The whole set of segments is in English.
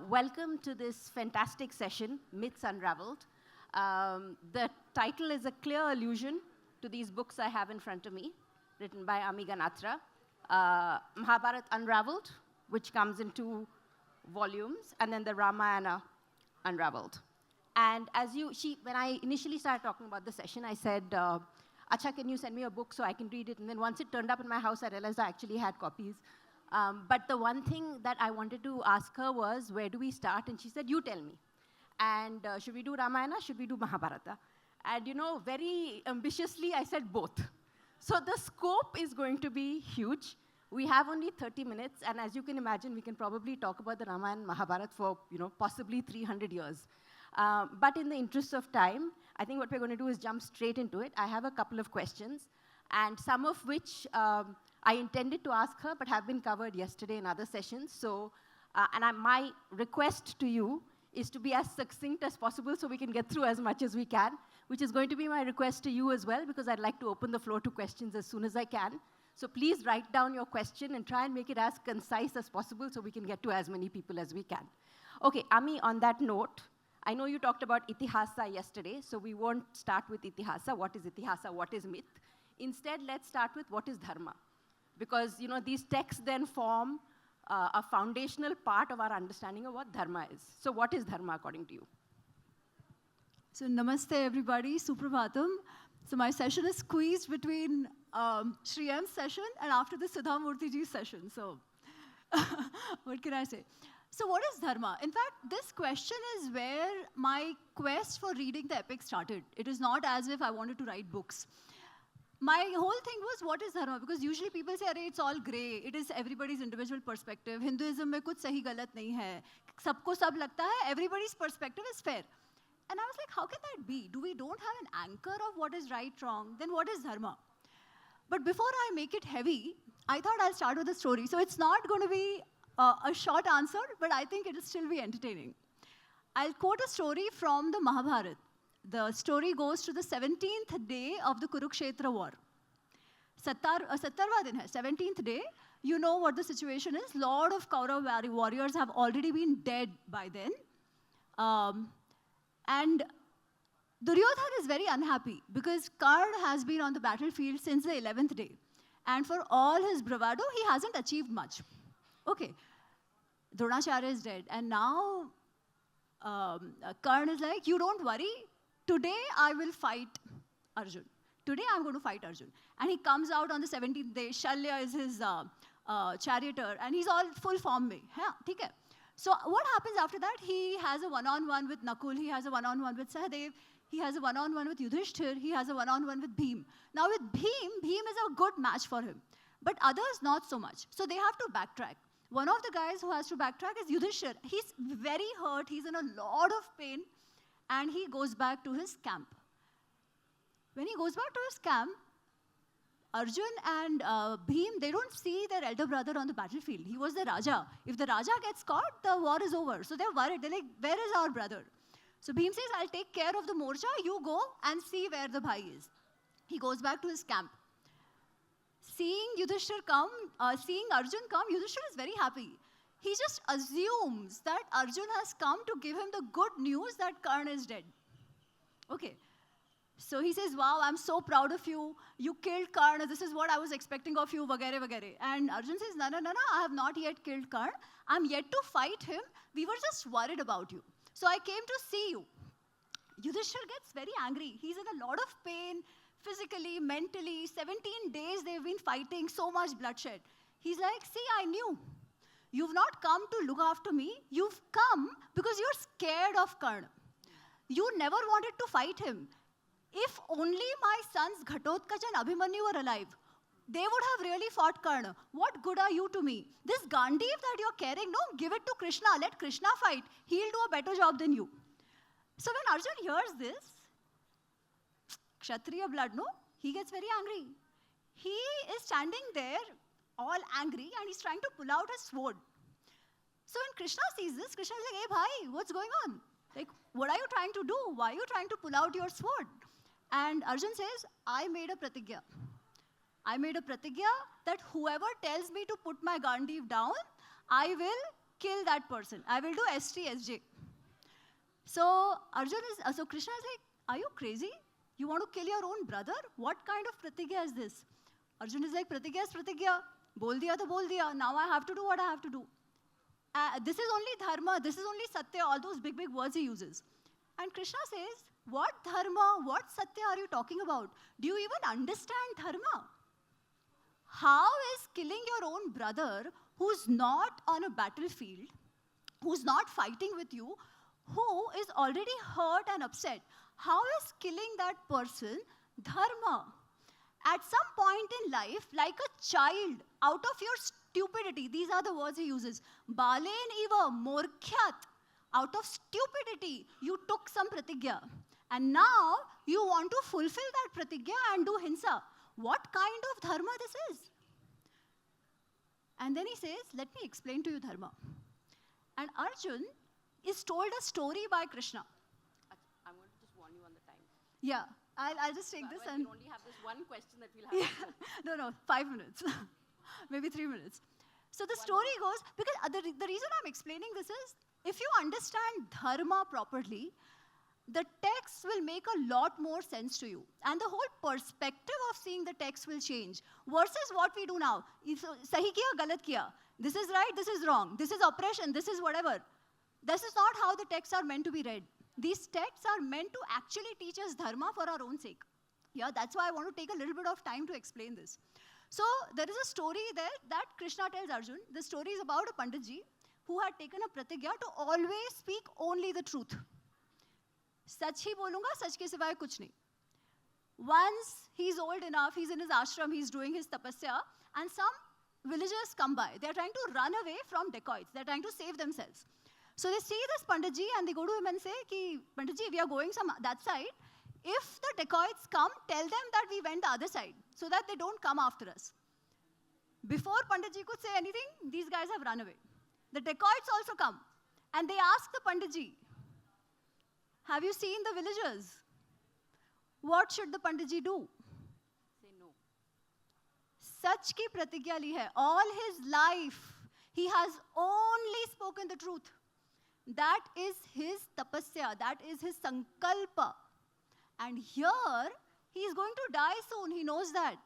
Welcome to this fantastic session, Myths Unravelled. The title is a clear allusion to these books I have in front of me, written by Ganatra. Mahabharata Unravelled, which comes in 2 volumes, and then the Ramayana Unravelled. And when I initially started talking about the session, I said, Acha, can you send me a book so I can read it? And then once it turned up in my house, I realized I actually had copies. But the one thing that I wanted to ask her was, where do we start? And she said, you tell me. And should we do Ramayana? Should we do Mahabharata? And very ambitiously, I said both. So the scope is going to be huge. We have only 30 minutes, and as you can imagine, we can probably talk about the Ramayana and Mahabharata for possibly 300 years. But in the interest of time, I think what we're going to do is jump straight into it. I have a couple of questions, and some of which I intended to ask her, but have been covered yesterday in other sessions. So, my request to you is to be as succinct as possible so we can get through as much as we can, which is going to be my request to you as well, because I'd like to open the floor to questions as soon as I can. So please write down your question and try and make it as concise as possible so we can get to as many people as we can. Okay, Ami, on that note, I know you talked about Itihasa yesterday, so we won't start with Itihasa. What is Itihasa? What is myth? Instead, let's start with what is Dharma. Because these texts then form a foundational part of our understanding of what Dharma is. So what is Dharma according to you? So namaste everybody, Suprabhatam. So my session is squeezed between Shri M's session and after the Sudha Murthy ji's session. So what can I say? So what is Dharma? In fact, this question is where my quest for reading the epic started. It is not as if I wanted to write books. My whole thing was, what is Dharma? Because usually people say, it's all gray. It is everybody's individual perspective. Hinduism mein kuch sahi galat nahi hai. Sabko sab lagta hai. Everybody's perspective is fair. And I was like, how can that be? We don't have an anchor of what is right, wrong? Then what is Dharma? But before I make it heavy, I thought I'll start with a story. So it's not going to be a short answer, but I think it will still be entertaining. I'll quote a story from the Mahabharata. The story goes to the 17th day of the Kurukshetra war. 70वां दिन है, 17th day. You know what the situation is. Lot of Kaurav warriors have already been dead by then. And Duryodhana is very unhappy because Karna has been on the battlefield since the 11th day. And for all his bravado, he hasn't achieved much. Okay, Dronacharya is dead. And now Karna is like, you don't worry. Today I will fight Arjun. Today I'm going to fight Arjun. And he comes out on the 17th day. Shalya is his charioteer. And he's all full form mein. Yeah, okay. So what happens after that? He has a one-on-one with Nakul. He has a one-on-one with Sahadev. He has a one-on-one with Yudhishthir. He has a one-on-one with Bhim. Now with Bhim is a good match for him. But others, not so much. So they have to backtrack. One of the guys who has to backtrack is Yudhishthir. He's very hurt. He's in a lot of pain. And he goes back to his camp. When he goes back to his camp, Arjun and Bhim, they don't see their elder brother on the battlefield. He was the Raja. If the Raja gets caught, the war is over. So they're worried. They're like, where is our brother? So Bhim says, I'll take care of the morcha. You go and see where the bhai is. He goes back to his camp. Seeing Arjun come, Yudhishthir is very happy. He just assumes that Arjun has come to give him the good news that Karna is dead. Okay. So he says, wow, I'm so proud of you. You killed Karna. This is what I was expecting of you, vagare, vagare. And Arjun says, no, I have not yet killed Karna. I'm yet to fight him. We were just worried about you. So I came to see you. Yudhishthir gets very angry. He's in a lot of pain, physically, mentally. 17 days they've been fighting, so much bloodshed. He's like, see, I knew. You've not come to look after me. You've come because you're scared of Karna. You never wanted to fight him. If only my sons Ghatotkacha and Abhimanyu were alive, they would have really fought Karna. What good are you to me? This Gandiv that you're carrying, no, give it to Krishna. Let Krishna fight. He'll do a better job than you. So when Arjun hears this, Kshatriya blood, no, he gets very angry. He is standing there all angry and he's trying to pull out his sword. So when Krishna sees this, Krishna is like, hey bhai, what's going on? Like, what are you trying to do? Why are you trying to pull out your sword? And Arjun says, I made a pratigya. I made a pratigya that whoever tells me to put my Gandiv down, I will kill that person. I will do STSJ. So so Krishna is like, are you crazy? You want to kill your own brother? What kind of pratigya is this? Arjun is like, pratigya is pratigya. Bol diya to bol diya. Now I have to do what I have to do. This is only dharma. This is only satya. All those big, big words he uses. And Krishna says, what dharma, what satya are you talking about? Do you even understand dharma? How is killing your own brother, who's not on a battlefield, who's not fighting with you, who is already hurt and upset, how is killing that person dharma? At some point in life, like a child, out of your stupidity, these are the words he uses, balen eva morkhyat, out of stupidity, you took some pratigya. And now, you want to fulfill that pratigya and do hinsa. What kind of dharma this is? And then he says, let me explain to you dharma. And Arjun is told a story by Krishna. I'm going to just warn you on the time. Yeah, I'll just take this and... We only have this one question that we'll have. No, 5 minutes. Maybe 3 minutes. So the story goes, because the reason I'm explaining this is, if you understand dharma properly, the text will make a lot more sense to you. And the whole perspective of seeing the text will change. Versus what we do now. Sahi kiya, galat kiya. This is right, this is wrong. This is oppression, this is whatever. This is not how the texts are meant to be read. These texts are meant to actually teach us dharma for our own sake. Yeah, that's why I want to take a little bit of time to explain this. So there is a story there that Krishna tells Arjun. The story is about a Panditji who had taken a pratigya to always speak only the truth. Sach hi bolunga, sach ke sivaye kuch nahi. Once he's old enough, he's in his ashram, he's doing his tapasya, and some villagers come by. They're trying to run away from dacoits. They're trying to save themselves. So they see this Panditji and they go to him and say, Ki, Panditji, we are going that side. If the dacoits come, tell them that we went the other side, so that they don't come after us. Before Panditji could say anything, these guys have run away. The dacoits also come, and they ask the Panditji, have you seen the villagers? What should the Panditji do? Say no. Sach ki pratigya li hai. All his life, he has only spoken the truth. That is his tapasya, that is his sankalpa. And here, he is going to die soon, he knows that.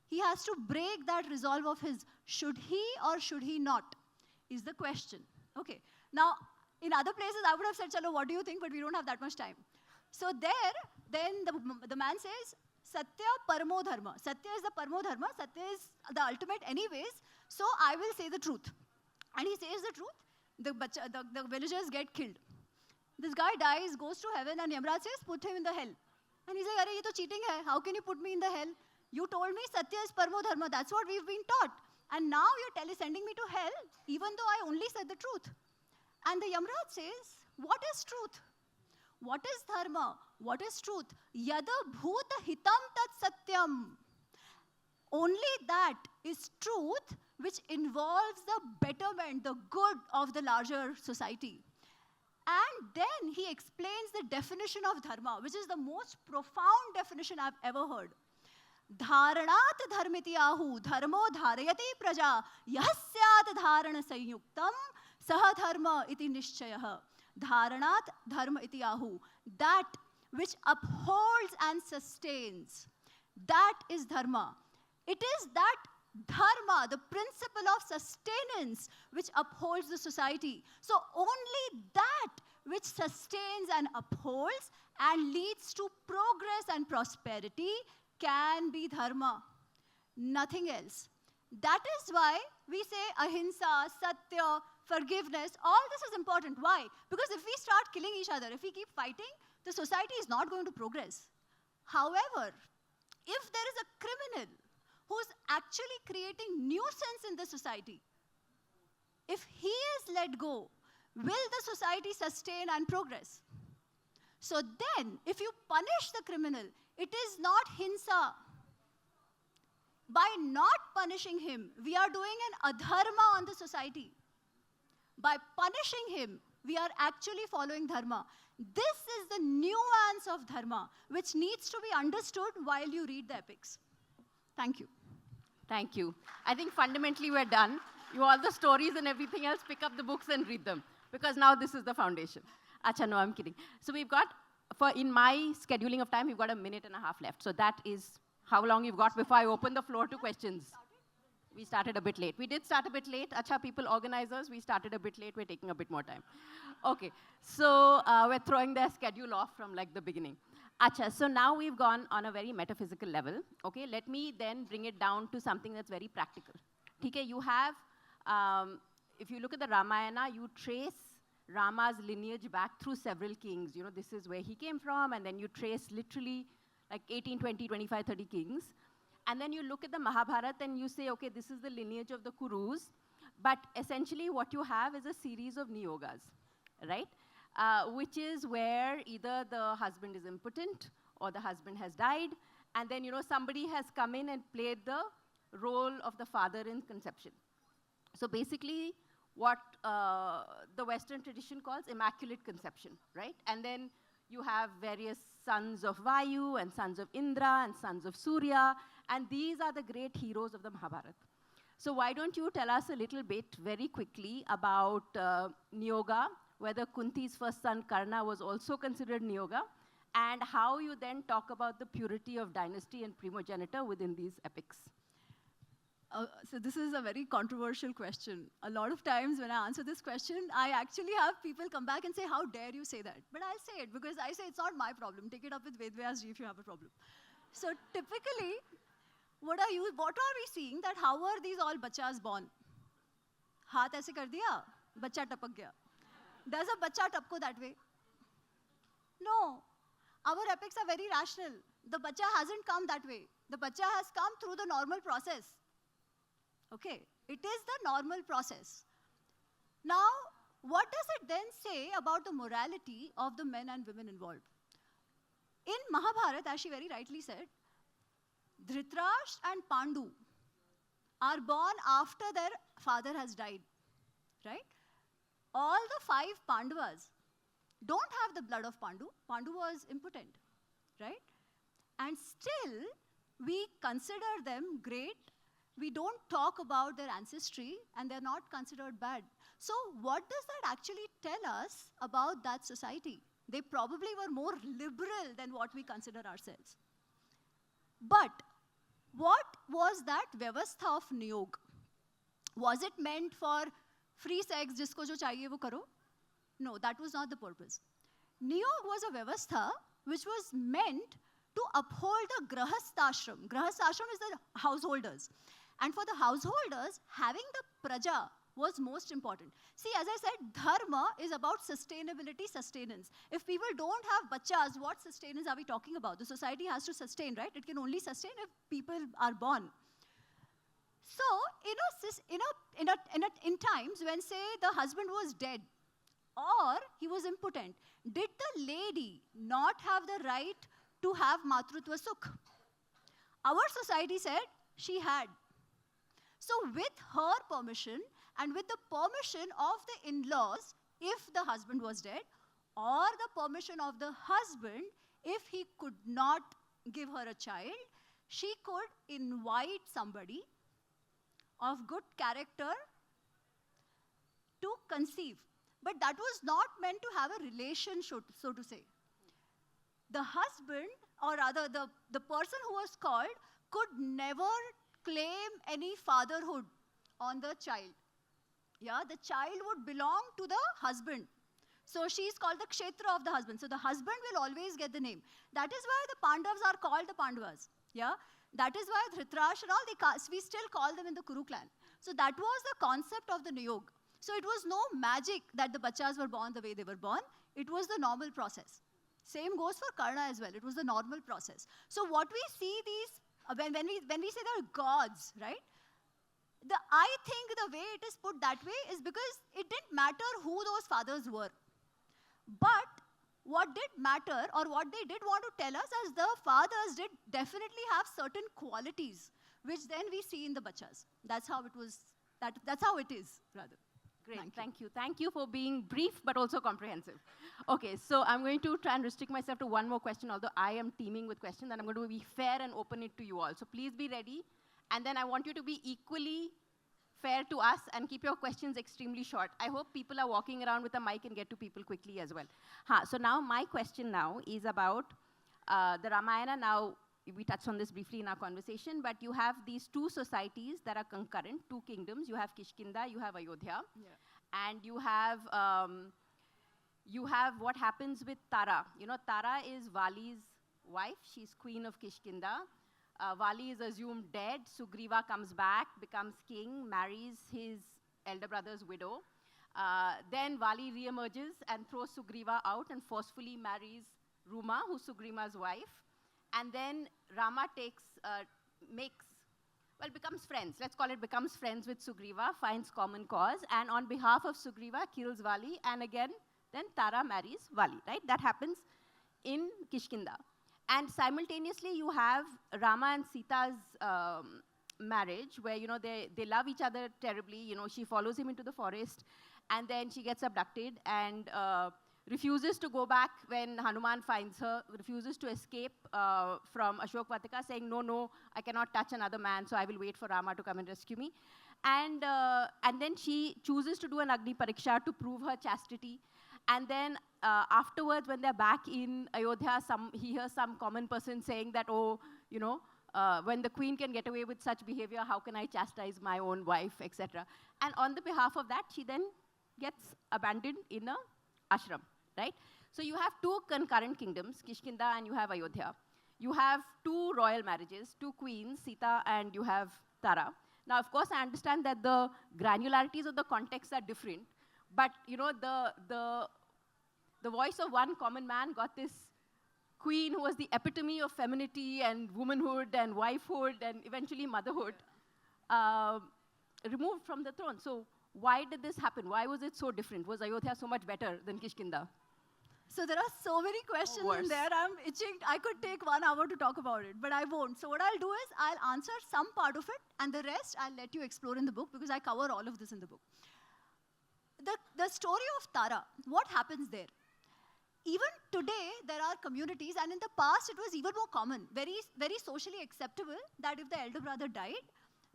He has to break that resolve of his. Should he or should he not? Is the question. Okay. Now, in other places, I would have said, Chalo, what do you think? But we don't have that much time. So there, then the man says, Satya paramo dharma. Satya is the paramo dharma. Satya is the ultimate anyways. So I will say the truth. And he says the truth. The villagers get killed. This guy dies, goes to heaven, and Yamraj says, put him in the hell. And he's like, Arey, ye to cheating hai. How can you put me in the hell? You told me Satya is paramo dharma. That's what we've been taught. And now you're sending me to hell, even though I only said the truth. And the Yamraj says, what is truth? What is dharma? What is truth? Yada bhuta hitam tat satyam. Only that is truth which involves the betterment, the good of the larger society. And then he explains the definition of dharma, which is the most profound definition I've ever heard. Dharanat dharmiti ahu, dharmo dharayati praja, yahasyat dharana sanyuktam, saha dharma iti nishchayah. Dharanat dharma iti ahu, that which upholds and sustains, that is dharma. It is that dharma, the principle of sustenance, which upholds the society. So only that which sustains and upholds and leads to progress and prosperity can be dharma. Nothing else. That is why we say ahimsa, satya, forgiveness, all this is important. Why? Because if we start killing each other, if we keep fighting, the society is not going to progress. However, if there is a criminal who's actually creating nuisance in the society, if he is let go, will the society sustain and progress? So then, if you punish the criminal, it is not hinsa. By not punishing him, we are doing an adharma on the society. By punishing him, we are actually following dharma. This is the nuance of dharma, which needs to be understood while you read the epics. Thank you. Thank you. I think fundamentally we're done. You all the stories and everything else, pick up the books and read them. Because now this is the foundation. Acha, no, I'm kidding. So we've got, in my scheduling of time, we've got a minute and a half left. So that is how long you've got before I open the floor to questions. We started a bit late. We did start a bit late. Acha, people, organizers, we started a bit late. We're taking a bit more time. Okay, so we're throwing their schedule off from like the beginning. Acha, so now we've gone on a very metaphysical level. Okay, let me then bring it down to something that's very practical. Okay, you have, if you look at the Ramayana, you trace Rama's lineage back through several kings. You know, this is where he came from, and then you trace literally like 18, 20, 25, 30 kings. And then you look at the Mahabharata and you say, okay, this is the lineage of the Kurus. But essentially what you have is a series of niyogas, right? Which is where either the husband is impotent or the husband has died. And then, you know, somebody has come in and played the role of the father in conception. So basically what the Western tradition calls immaculate conception, right? And then you have various sons of Vayu and sons of Indra and sons of Surya, and these are the great heroes of the Mahabharata. So why don't you tell us a little bit very quickly about Niyoga, whether Kunti's first son Karna was also considered Niyoga, and how you then talk about the purity of dynasty and primogeniture within these epics. So this is a very controversial question. A lot of times when I answer this question, I actually have people come back and say, how dare you say that? But I'll say it because I say it's not my problem. Take it up with Vedvyas ji if you have a problem. So typically, what are we seeing that how are these all bachas born? Haath aise kar diya, bacha tapak gaya. Does a bacha tapko that way? No. Our epics are very rational. The bacha hasn't come that way. The bacha has come through the normal process. Okay, it is the normal process. Now, what does it then say about the morality of the men and women involved? In Mahabharata, as she very rightly said, Dhritarashtra and Pandu are born after their father has died, right? All the 5 Pandavas don't have the blood of Pandu. Pandu was impotent, right? And still, we consider them great. We don't talk about their ancestry, and they're not considered bad. So what does that actually tell us about that society? They probably were more liberal than what we consider ourselves. But what was that vyavastha of niyog? Was it meant for free sex, jisko jo chahiye wo karo? No, that was not the purpose. Niyog was a vyavastha which was meant to uphold the grahasthashram. Grahasthashram is the householders. And for the householders, having the praja was most important. See, as I said, dharma is about sustainability, sustenance. If people don't have bachas, what sustenance are we talking about? The society has to sustain, right? It can only sustain if people are born. So, in times when, say, the husband was dead or he was impotent, did the lady not have the right to have matrutva sukh? Our society said she had. So with her permission and with the permission of the in-laws, if the husband was dead, or the permission of the husband, if he could not give her a child, she could invite somebody of good character to conceive. But that was not meant to have a relation, so to say. The husband, or rather the person who was called, could never claim any fatherhood on the child. Yeah, the child would belong to the husband. So she is called the kshetra of the husband. So the husband will always get the name. That is why the Pandavas are called the Pandavas. Yeah, that is why Dhritarashtra and all, we still call them in the Kuru clan. So that was the concept of the niyog. So it was no magic that the bachas were born the way they were born. It was the normal process. Same goes for Karna as well. It was the normal process. So what we see these, when we say they're gods, right? I think the way it is put that way is because it didn't matter who those fathers were. But what did matter, or what they did want to tell us, is the fathers did definitely have certain qualities, which then we see in the bachas. That's how it was, that's how it is, rather. Great, thank you. Thank you for being brief, but also comprehensive. Okay, so I'm going to try and restrict myself to one more question, although I am teeming with questions, and I'm going to be fair and open it to you all. So please be ready. And then I want you to be equally fair to us and keep your questions extremely short. I hope people are walking around with a mic and get to people quickly as well. So now my question now is about the Ramayana. Now, we touched on this briefly in our conversation, but you have these two societies that are concurrent, two kingdoms. You have Kishkinda, you have Ayodhya, and you have what happens with Tara. You know, Tara is Vali's wife. She's queen of Kishkinda. Vali is assumed dead. Sugriva comes back, becomes king, marries his elder brother's widow. Then Vali reemerges and throws Sugriva out and forcefully marries Ruma, who's Sugriva's wife. And then Rama becomes friends. Let's call it becomes friends with Sugriva, finds common cause, and on behalf of Sugriva, kills Vali, and again, then Tara marries Vali, right? That happens in Kishkinda. And simultaneously, you have Rama and Sita's marriage, where, you know, they love each other terribly. You know, she follows him into the forest, and then she gets abducted and refuses to go back when Hanuman finds her, refuses to escape from Ashok Vatika, saying, no, I cannot touch another man, so I will wait for Rama to come and rescue me. And then she chooses to do an Agni Pariksha to prove her chastity. And then afterwards, when they're back in Ayodhya, he hears some common person saying that, oh, you know, when the queen can get away with such behavior, how can I chastise my own wife, etc. And on the behalf of that, she then gets abandoned in a ashram, right? So you have two concurrent kingdoms, Kishkinda and you have Ayodhya. You have two royal marriages, two queens, Sita and you have Tara. Now, of course, I understand that the granularities of the context are different, but, you know, the voice of one common man got this queen who was the epitome of femininity and womanhood and wifehood and eventually motherhood, removed from the throne. So why did this happen? Why was it so different? Was Ayodhya so much better than Kishkinda? So there are so many questions in there. I'm itching. I could take 1 hour to talk about it, but I won't. So what I'll do is I'll answer some part of it, and the rest I'll let you explore in the book, because I cover all of this in the book. The story of Tara, what happens there? Even today, there are communities, and in the past, it was even more common, very, very socially acceptable, that if the elder brother died,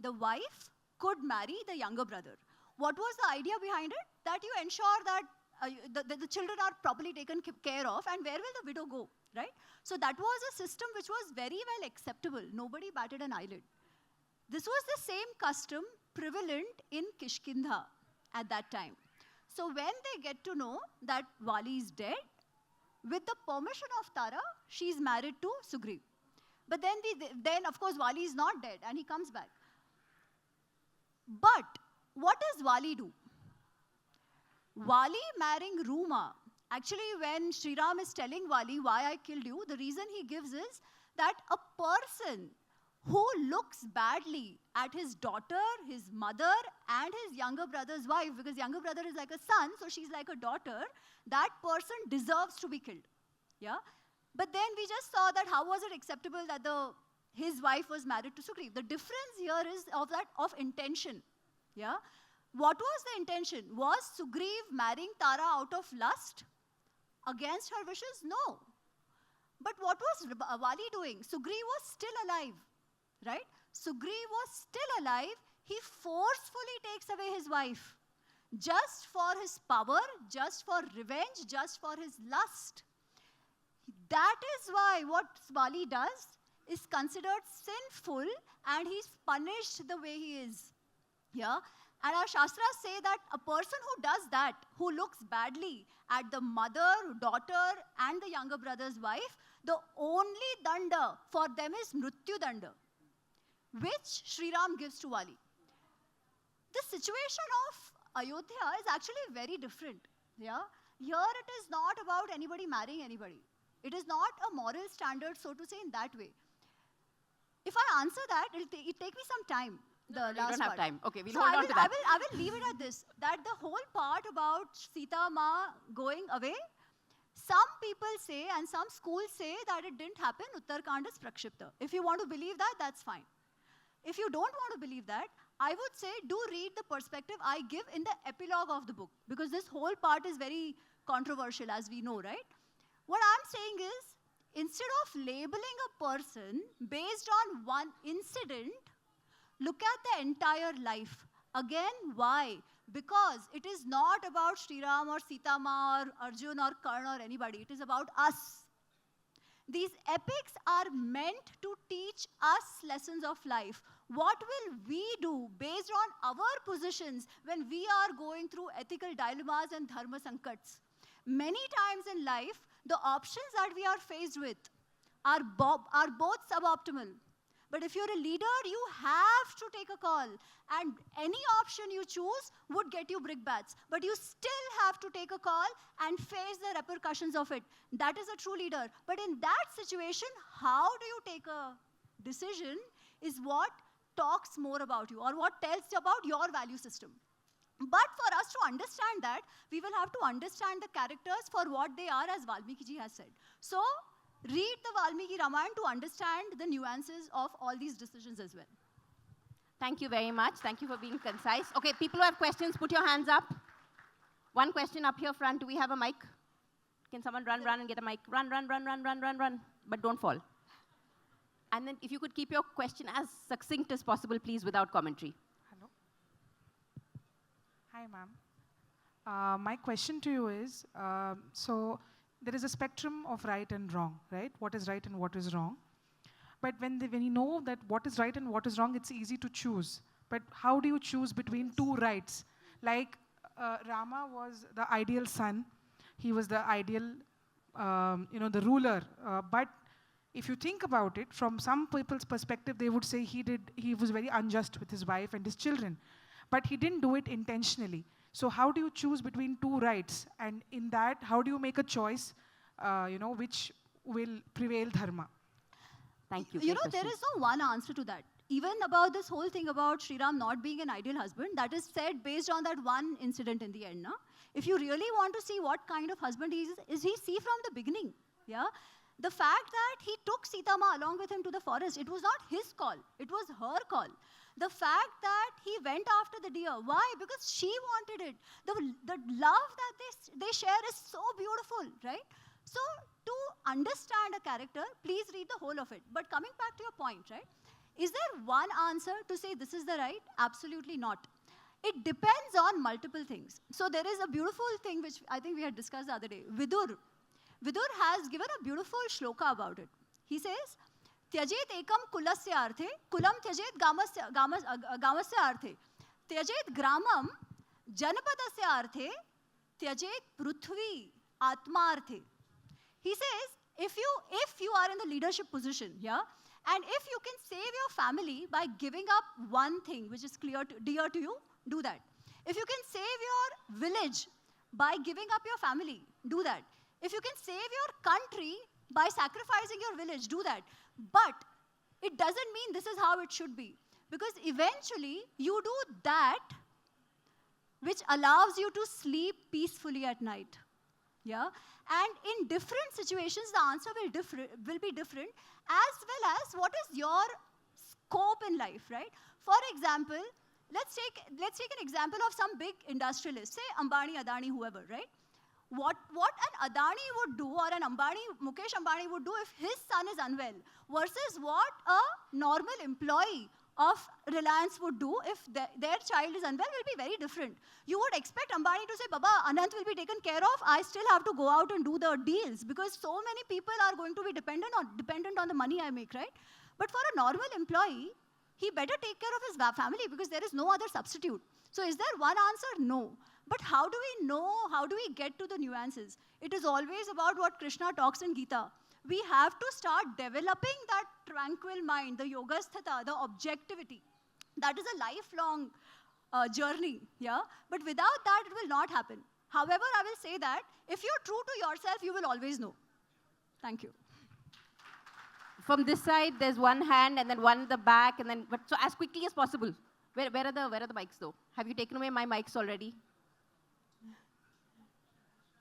the wife could marry the younger brother. What was the idea behind it? That you ensure that the children are properly taken care of, and where will the widow go, right? So that was a system which was very well acceptable. Nobody batted an eyelid. This was the same custom prevalent in Kishkinda at that time. So when they get to know that Vali is dead, with the permission of Tara, she's married to Sugriv. But then of course, Vali is not dead, and he comes back. But what does Vali do? Vali marrying Ruma. Actually, when Sri Ram is telling Vali why I killed you, the reason he gives is that a person who looks badly at his daughter, his mother, and his younger brother's wife, because younger brother is like a son, so she's like a daughter, that person deserves to be killed. Yeah? But then we just saw that how was it acceptable that his wife was married to Sugriv? The difference here is of intention. Yeah? What was the intention? Was Sugriv marrying Tara out of lust against her wishes? No. But what was Vali doing? Sugriv was still alive, right? Sugriv was still alive. He forcefully takes away his wife just for his power, just for revenge, just for his lust. That is why what Vali does is considered sinful, and he's punished the way he is. Yeah? And our Shastras say that a person who does that, who looks badly at the mother, daughter, and the younger brother's wife, the only danda for them is Mrityu danda, which Sri Ram gives to Vali. The situation of Ayodhya is actually very different. Yeah? Here it is not about anybody marrying anybody. It is not a moral standard, so to say, in that way. If I answer that, it'll take me some time. No, you don't have time. Okay, we'll hold on to that. I will leave it at this, that the whole part about Sita Ma going away, some people say and some schools say that it didn't happen, Uttarkand is Prakshipta. If you want to believe that, that's fine. If you don't want to believe that, I would say do read the perspective I give in the epilogue of the book, because this whole part is very controversial, as we know, right? What I'm saying is, instead of labeling a person based on one incident, look at the entire life. Again, why? Because it is not about Sri Ram or Sita Ma or Arjun or Karna or anybody. It is about us. These epics are meant to teach us lessons of life. What will we do based on our positions when we are going through ethical dilemmas and dharma sankats? Many times in life, the options that we are faced with are both suboptimal. But if you're a leader, you have to take a call. And any option you choose would get you brickbats. But you still have to take a call and face the repercussions of it. That is a true leader. But in that situation, how do you take a decision is what talks more about you or what tells you about your value system. But for us to understand that, we will have to understand the characters for what they are, as Valmiki ji has said. So, read the Valmiki Ramayana to understand the nuances of all these decisions as well. Thank you very much. Thank you for being concise. Okay, people who have questions, put your hands up. One question up here front. Do we have a mic? Can someone run and get a mic? Run. But don't fall. And then if you could keep your question as succinct as possible, please, without commentary. Hello. Hi, ma'am. My question to you is, so there is a spectrum of right and wrong, right? What is right and what is wrong. But when you know that what is right and what is wrong, it's easy to choose. But how do you choose between two rights? Like Rama was the ideal son. He was the ideal, the ruler. But if you think about it, from some people's perspective, they would say he was very unjust with his wife and his children. But he didn't do it intentionally. So how do you choose between two rights? And in that, how do you make a choice, which will prevail dharma? Thank you. You know, there is no one answer to that. Even about this whole thing about Sri Ram not being an ideal husband, that is said based on that one incident in the end. No? If you really want to see what kind of husband he is he see from the beginning. Yeah? The fact that he took Sita Ma along with him to the forest, it was not his call. It was her call. The fact that he went after the deer. Why? Because she wanted it. The love that they share is so beautiful, right? So to understand a character, please read the whole of it. But coming back to your point, right? Is there one answer to say this is the right? Absolutely not. It depends on multiple things. So there is a beautiful thing which I think we had discussed the other day. Vidur has given a beautiful shloka about it. He says, Tyajet ekam kulasya arthe, kulam tyajet gamasya arthe, tyajet gramam janapadasya arthe, tyajet prithvi atma arthe. He says, if you are in the leadership position, yeah, and if you can save your family by giving up one thing which is dear to you, do that. If you can save your village by giving up your family, do that. If you can save your country by sacrificing your village, do that. But it doesn't mean this is how it should be. Because eventually, you do that which allows you to sleep peacefully at night. Yeah? And in different situations, the answer will be different, as well as what is your scope in life, right? For example, let's take an example of some big industrialist, say Ambani, Adani, whoever, right? What an Adani would do, or an Mukesh Ambani would do if his son is unwell, versus what a normal employee of Reliance would do if their child is unwell will be very different. You would expect Ambani to say, Baba, Anant will be taken care of, I still have to go out and do the deals, because so many people are going to be dependent on the money I make, right? But for a normal employee, he better take care of his family because there is no other substitute. So is there one answer? No. But how do we know, how do we get to the nuances? It is always about what Krishna talks in Gita. We have to start developing that tranquil mind, the yogasthata, the objectivity. That is a lifelong journey, yeah? But without that, it will not happen. However, I will say that if you're true to yourself, you will always know. Thank you. From this side, there's one hand, and then one in the back, and then, but so as quickly as possible. Where are the mics, though? Have you taken away my mics already?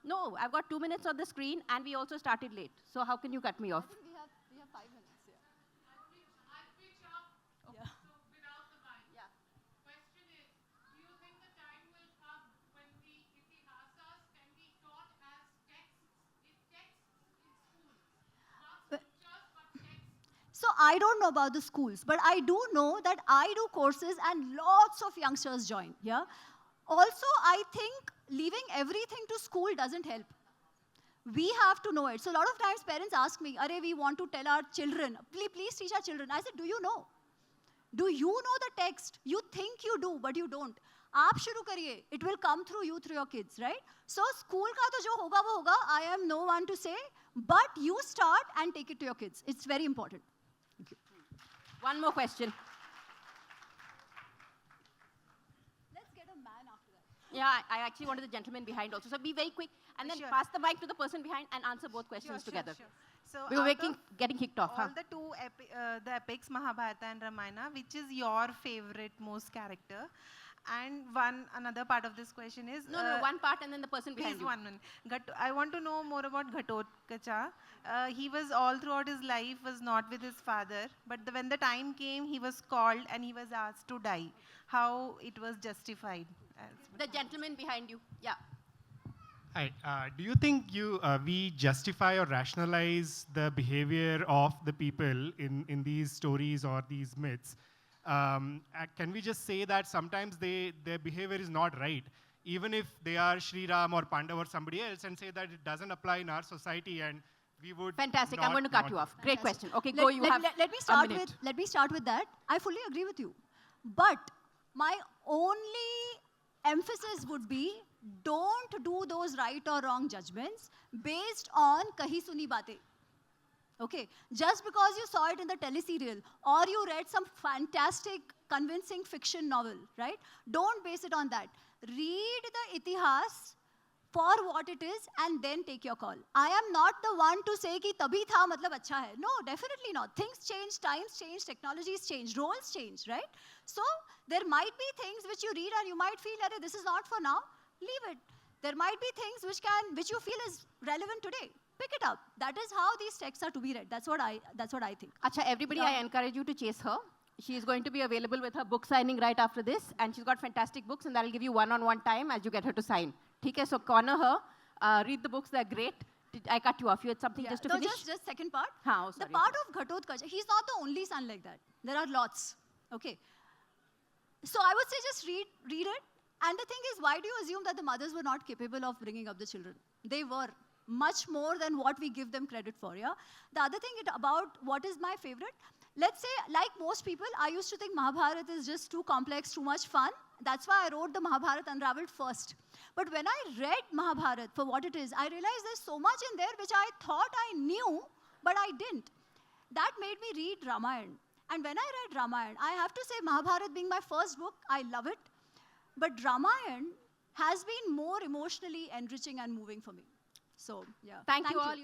No, I've got 2 minutes on the screen, and we also started late. So how can you cut me off? I think we have 5 minutes, yeah. I'll reach up. Yeah. So without the mic. Yeah. Question is, do you think the time will come when the Itihasas can be taught as texts in schools? Not scriptures, but texts. So I don't know about the schools, but I do know that I do courses and lots of youngsters join, yeah? Also, I think leaving everything to school doesn't help. We have to know it. So a lot of times parents ask me, Are, we want to tell our children, please teach our children. I said, do you know? Do you know the text? You think you do, but you don't. आप शुरू करिए. It will come through you, through your kids, right? So school का तो जो होगा वो होगा. I am no one to say, but you start and take it to your kids. It's very important. Thank you. One more question. Let's get a man after that. Yeah, I actually wanted the gentleman behind also. So be very quick and then Sure. pass the mic to the person behind and answer both questions together. Sure. So We were out of getting kicked off. all the two the epics, Mahabharata and Ramayana, which is your favorite most character? And another part of this question is No, one part and then the person behind please you. one. I want to know more about Ghatotkacha. He was all throughout his life was not with his father, but when the time came, he was called and he was asked to die. How it was justified? The gentleman behind you. Yeah. Hi. Do you think we justify or rationalize the behavior of the people in these stories or these myths? Can we just say that sometimes their behavior is not right, even if they are Sri Ram or Pandav or somebody else, and say that it doesn't apply in our society and we would Fantastic. I'm not- going to cut not- you off. Great question. Okay, Let- go. You let- have let me a start minute. let me start with that. I fully agree with you. But my only emphasis would be don't do those right or wrong judgments based on kahi suni baatein. Okay, just because you saw it in the teleserial or you read some fantastic, convincing fiction novel, right? Don't base it on that. Read the itihas for what it is and then take your call. I am not the one to say कि तभी था मतलब अच्छा है. No, definitely not. Things change, times change, technologies change, roles change, right? So there might be things which you read and you might feel that this is not for now. Leave it. There might be things which you feel is relevant today. Pick it up. That is how these texts are to be read. That's what I think. Acha, everybody, I encourage you to chase her. She is going to be available with her book signing right after this, and she's got fantastic books, and that'll give you one-on-one time as you get her to sign. Okay, so corner her, read the books, they're great. I cut you off. You had something just to finish? Just second part. Oh, The sorry. part of Ghatotkacha, he's not the only son like that. There are lots. Okay. So I would say just read it. And the thing is, why do you assume that the mothers were not capable of bringing up the children? They were. Much more than what we give them credit for, yeah? The other thing about what is my favorite, let's say, like most people, I used to think Mahabharata is just too complex, too much fun. That's why I wrote the Mahabharata Unravelled first. But when I read Mahabharata for what it is, I realized there's so much in there which I thought I knew, but I didn't. That made me read Ramayana. And when I read Ramayana, I have to say Mahabharata being my first book, I love it. But Ramayana has been more emotionally enriching and moving for me. So, yeah. Thank you all.